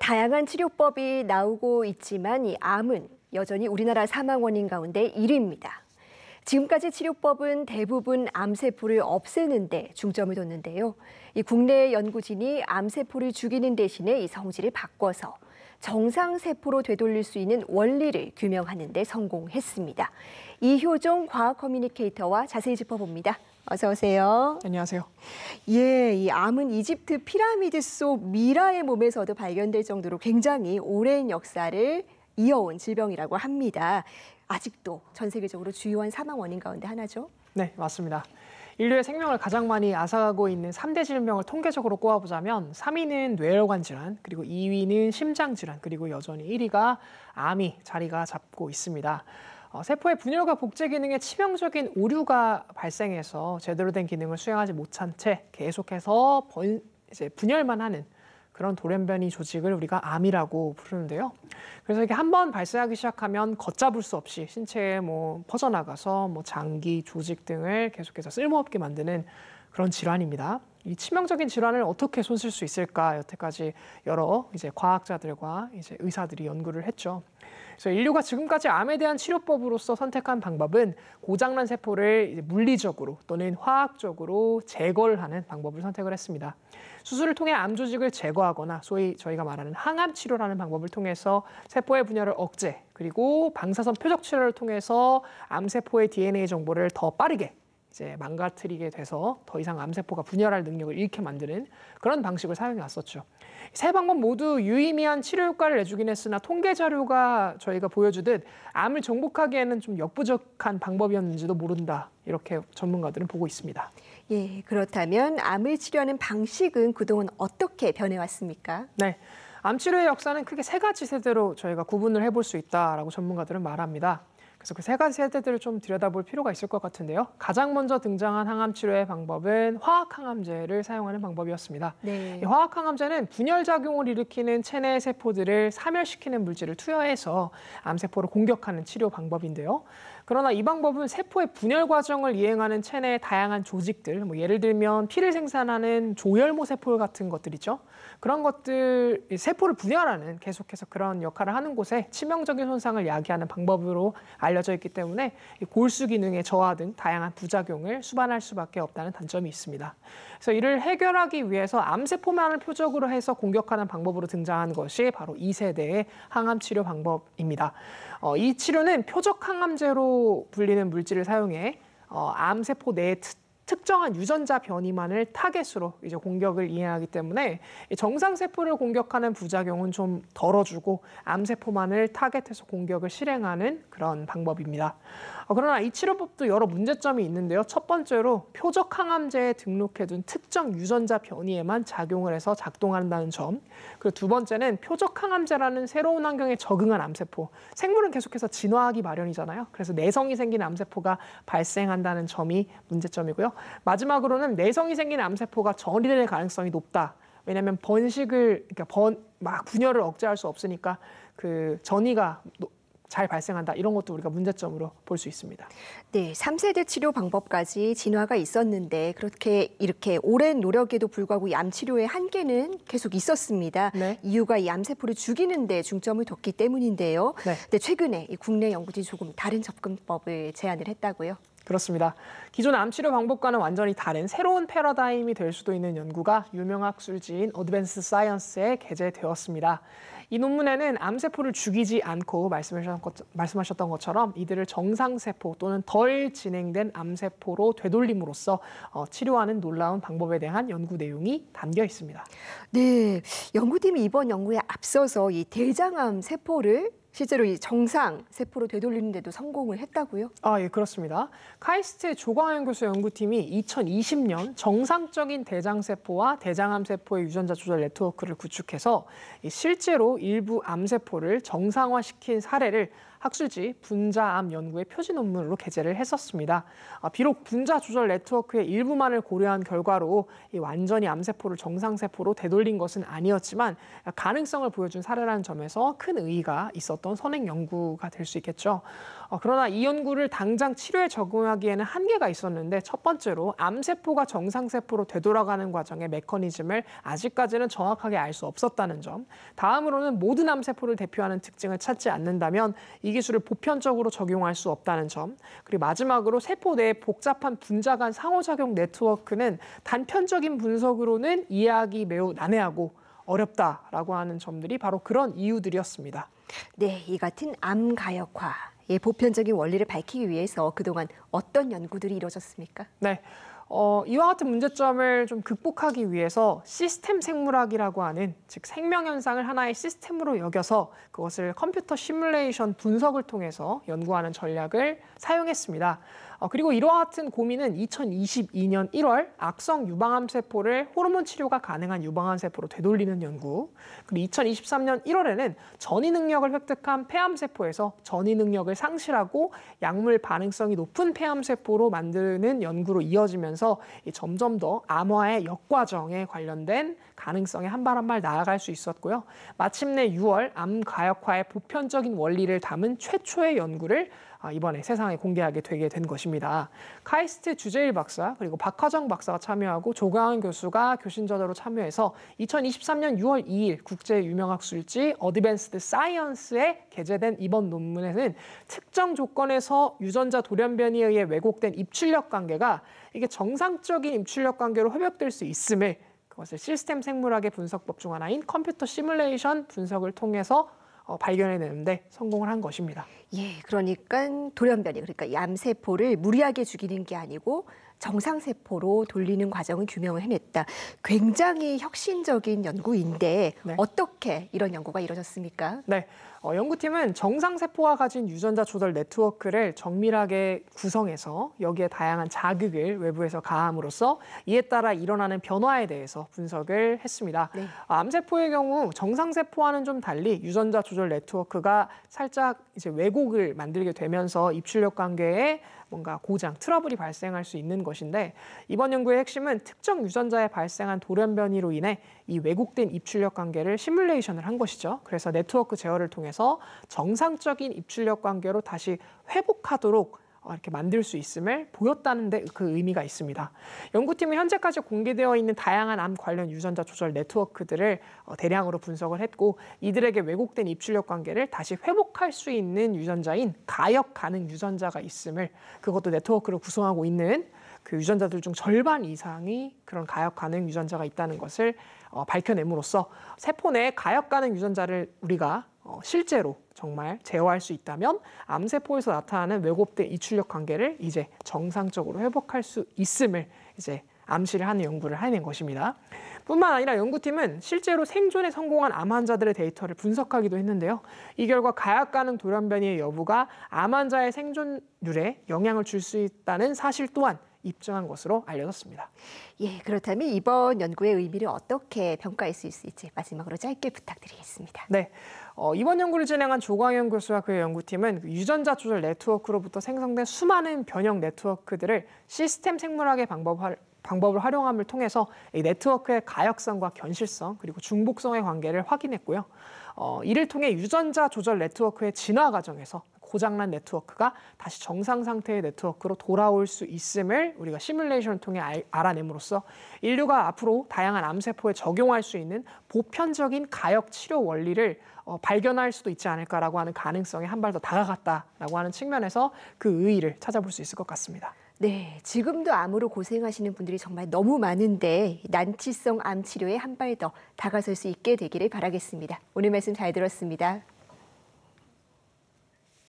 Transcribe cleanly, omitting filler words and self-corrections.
다양한 치료법이 나오고 있지만 이 암은 여전히 우리나라 사망 원인 가운데 1위입니다. 지금까지 치료법은 대부분 암세포를 없애는 데 중점을 뒀는데요. 이 국내 연구진이 암세포를 죽이는 대신에 이 성질을 바꿔서 정상세포로 되돌릴 수 있는 원리를 규명하는 데 성공했습니다. 이효종 과학 커뮤니케이터와 자세히 짚어봅니다. 어서 오세요. 안녕하세요. 예, 이 암은 이집트 피라미드 속 미라의 몸에서도 발견될 정도로 굉장히 오랜 역사를 이어온 질병이라고 합니다. 아직도 전 세계적으로 주요한 사망 원인 가운데 하나죠? 네, 맞습니다. 인류의 생명을 가장 많이 앗아가고 있는 3대 질병을 통계적으로 꼽아보자면 3위는 뇌혈관 질환, 그리고 2위는 심장 질환, 그리고 여전히 1위가 암이 자리가 잡고 있습니다. 세포의 분열과 복제 기능에 치명적인 오류가 발생해서 제대로 된 기능을 수행하지 못한 채 계속해서 분열만 하는 그런 돌연변이 조직을 우리가 암이라고 부르는데요. 그래서 이게 한번 발생하기 시작하면 걷잡을 수 없이 신체에 퍼져나가서 장기, 조직 등을 계속해서 쓸모없게 만드는 그런 질환입니다. 이 치명적인 질환을 어떻게 손쓸 수 있을까 여태까지 여러 과학자들과 의사들이 연구를 했죠. 그래서 인류가 지금까지 암에 대한 치료법으로서 선택한 방법은 고장난 세포를 물리적으로 또는 화학적으로 제거를 하는 방법을 선택을 했습니다. 수술을 통해 암 조직을 제거하거나 소위 저희가 말하는 항암 치료라는 방법을 통해서 세포의 분열을 억제, 그리고 방사선 표적 치료를 통해서 암세포의 DNA 정보를 더 빠르게 망가뜨리게 돼서 더 이상 암세포가 분열할 능력을 잃게 만드는 그런 방식을 사용해 왔었죠. 세 방법 모두 유의미한 치료 효과를 내주긴 했으나 통계 자료가 저희가 보여주듯 암을 정복하기에는 좀 역부족한 방법이었는지도 모른다. 이렇게 전문가들은 보고 있습니다. 예, 그렇다면 암을 치료하는 방식은 그동안 어떻게 변해왔습니까? 네, 암 치료의 역사는 크게 세 가지 세대로 저희가 구분을 해볼 수 있다라고 전문가들은 말합니다. 그래서 그 세 가지 세대들을 좀 들여다볼 필요가 있을 것 같은데요. 가장 먼저 등장한 항암 치료의 방법은 화학항암제를 사용하는 방법이었습니다. 네. 이 화학항암제는 분열작용을 일으키는 체내 세포들을 사멸시키는 물질을 투여해서 암세포를 공격하는 치료 방법인데요. 그러나 이 방법은 세포의 분열 과정을 이행하는 체내의 다양한 조직들, 예를 들면 피를 생산하는 조혈모 세포 같은 것들이죠. 그런 것들, 세포를 분열하는 계속해서 그런 역할을 하는 곳에 치명적인 손상을 야기하는 방법으로 알려져 있기 때문에 골수 기능의 저하 등 다양한 부작용을 수반할 수밖에 없다는 단점이 있습니다. 그래서 이를 해결하기 위해서 암세포만을 표적으로 해서 공격하는 방법으로 등장한 것이 바로 2세대의 항암 치료 방법입니다. 이 치료는 표적 항암제로 불리는 물질을 사용해 암세포 내에 특정한 유전자 변이만을 타겟으로 공격을 이행하기 때문에 정상 세포를 공격하는 부작용은 좀 덜어주고 암세포만을 타겟해서 공격을 실행하는 그런 방법입니다. 그러나 이 치료법도 여러 문제점이 있는데요. 첫 번째로 표적 항암제에 등록해둔 특정 유전자 변이에만 작용을 해서 작동한다는 점. 그리고 두 번째는 표적 항암제라는 새로운 환경에 적응한 암세포. 생물은 계속해서 진화하기 마련이잖아요. 그래서 내성이 생긴 암세포가 발생한다는 점이 문제점이고요. 마지막으로는 내성이 생긴 암세포가 전이될 가능성이 높다. 왜냐하면 분열을 억제할 수 없으니까 그 전이가 잘 발생한다. 이런 것도 우리가 문제점으로 볼 수 있습니다. 네, 3세대 치료 방법까지 진화가 있었는데 이렇게 오랜 노력에도 불구하고 이 암 치료의 한계는 계속 있었습니다. 네. 이유가 이 암세포를 죽이는 데 중점을 뒀기 때문인데요. 네. 근데 최근에 이 국내 연구진이 조금 다른 접근법을 제안을 했다고요? 그렇습니다. 기존 암 치료 방법과는 완전히 다른 새로운 패러다임이 될 수도 있는 연구가 유명학술지인 어드밴스 사이언스에 게재되었습니다. 이 논문에는 암세포를 죽이지 않고 말씀하셨던 것처럼 이들을 정상세포 또는 덜 진행된 암세포로 되돌림으로써 치료하는 놀라운 방법에 대한 연구 내용이 담겨 있습니다. 네, 연구팀이 이번 연구에 앞서서 이 대장암 세포를 실제로 이 정상 세포로 되돌리는 데도 성공을 했다고요? 예, 그렇습니다. 카이스트 조광현 교수 연구팀이 2020년 정상적인 대장세포와 대장암세포의 유전자 조절 네트워크를 구축해서 실제로 일부 암세포를 정상화시킨 사례를 학술지 분자암 연구의 표지 논문으로 게재를 했었습니다. 비록 분자 조절 네트워크의 일부만을 고려한 결과로 완전히 암세포를 정상세포로 되돌린 것은 아니었지만 가능성을 보여준 사례라는 점에서 큰 의의가 있었던 선행 연구가 될 수 있겠죠. 그러나 이 연구를 당장 치료에 적용하기에는 한계가 있었는데 첫 번째로 암세포가 정상세포로 되돌아가는 과정의 메커니즘을 아직까지는 정확하게 알 수 없었다는 점, 다음으로는 모든 암세포를 대표하는 특징을 찾지 않는다면 이 기술을 보편적으로 적용할 수 없다는 점, 그리고 마지막으로 세포 내의 복잡한 분자 간 상호작용 네트워크는 단편적인 분석으로는 이해하기 매우 난해하고 어렵다라고 하는 점들이 바로 그런 이유들이었습니다. 네, 이 같은 암 가역화의 보편적인 원리를 밝히기 위해서 그동안 어떤 연구들이 이루어졌습니까? 네. 이와 같은 문제점을 좀 극복하기 위해서 시스템 생물학이라고 하는, 즉 생명 현상을 하나의 시스템으로 여겨서 그것을 컴퓨터 시뮬레이션 분석을 통해서 연구하는 전략을 사용했습니다. 그리고 이와 같은 고민은 2022년 1월 악성 유방암 세포를 호르몬 치료가 가능한 유방암 세포로 되돌리는 연구, 그리고 2023년 1월에는 전이 능력을 획득한 폐암 세포에서 전이 능력을 상실하고 약물 반응성이 높은 폐암 세포로 만드는 연구로 이어지면서 점점 더 암화의 역과정에 관련된 가능성에 한 발 한 발 나아갈 수 있었고요. 마침내 6월 암 가역화의 보편적인 원리를 담은 최초의 연구를 이번에 세상에 공개하게 되게 된 것입니다. 카이스트 주재일 박사 그리고 박화정 박사가 참여하고 조광은 교수가 교신저자로 참여해서 2023년 6월 2일 국제 유명학술지 어드밴스드 사이언스에 게재된 이번 논문에는 특정 조건에서 유전자 돌연변이에 의해 왜곡된 입출력 관계가 이게 정상적인 입출력 관계로 회복될 수 있음을, 그것을 시스템 생물학의 분석법 중 하나인 컴퓨터 시뮬레이션 분석을 통해서 발견해내는데 성공을 한 것입니다. 예, 그러니까 돌연변이, 그러니까 이 암세포를 무리하게 죽이는 게 아니고 정상세포로 돌리는 과정을 규명을 해냈다. 굉장히 혁신적인 연구인데 네. 어떻게 이런 연구가 이루어졌습니까? 네, 연구팀은 정상세포가 가진 유전자 조절 네트워크를 정밀하게 구성해서 여기에 다양한 자극을 외부에서 가함으로써 이에 따라 일어나는 변화에 대해서 분석을 했습니다. 네. 암세포의 경우 정상세포와는 좀 달리 유전자 조절 네트워크가 살짝 이제 왜곡을 만들게 되면서 입출력 관계에 뭔가 고장, 트러블이 발생할 수 있는 것인데, 이번 연구의 핵심은 특정 유전자에 발생한 돌연변이로 인해 이 왜곡된 입출력 관계를 시뮬레이션을 한 것이죠. 그래서 네트워크 제어를 통해서 정상적인 입출력 관계로 다시 회복하도록 이렇게 만들 수 있음을 보였다는 데 그 의미가 있습니다. 연구팀은 현재까지 공개되어 있는 다양한 암 관련 유전자 조절 네트워크들을 대량으로 분석을 했고, 이들에게 왜곡된 입출력 관계를 다시 회복할 수 있는 유전자인 가역 가능 유전자가 있음을, 그것도 네트워크를 구성하고 있는 그 유전자들 중 절반 이상이 그런 가역 가능 유전자가 있다는 것을 밝혀냄으로써 세포 내 가역 가능 유전자를 우리가 실제로 정말 제어할 수 있다면 암세포에서 나타나는 왜곡된 입출력 관계를 이제 정상적으로 회복할 수 있음을 이제 암시를 하는 연구를 해낸 것입니다. 뿐만 아니라 연구팀은 실제로 생존에 성공한 암 환자들의 데이터를 분석하기도 했는데요. 이 결과 가약 가능 돌연변이의 여부가 암 환자의 생존율에 영향을 줄 수 있다는 사실 또한 입증한 것으로 알려졌습니다. 예, 그렇다면 이번 연구의 의미를 어떻게 평가할 수 있을지 마지막으로 짧게 부탁드리겠습니다. 네, 이번 연구를 진행한 조광현 교수와 그의 연구팀은 유전자 조절 네트워크로부터 생성된 수많은 변형 네트워크들을 시스템 생물학의 방법을 활용함을 통해서 이 네트워크의 가역성과 견실성 그리고 중복성의 관계를 확인했고요. 이를 통해 유전자 조절 네트워크의 진화 과정에서 고장난 네트워크가 다시 정상 상태의 네트워크로 돌아올 수 있음을 우리가 시뮬레이션을 통해 알아냄으로써 인류가 앞으로 다양한 암세포에 적용할 수 있는 보편적인 가역 치료 원리를 발견할 수도 있지 않을까라고 하는 가능성에 한 발 더 다가갔다라고 하는 측면에서 그 의의를 찾아볼 수 있을 것 같습니다. 네, 지금도 암으로 고생하시는 분들이 정말 너무 많은데 난치성 암 치료에 한 발 더 다가설 수 있게 되기를 바라겠습니다. 오늘 말씀 잘 들었습니다.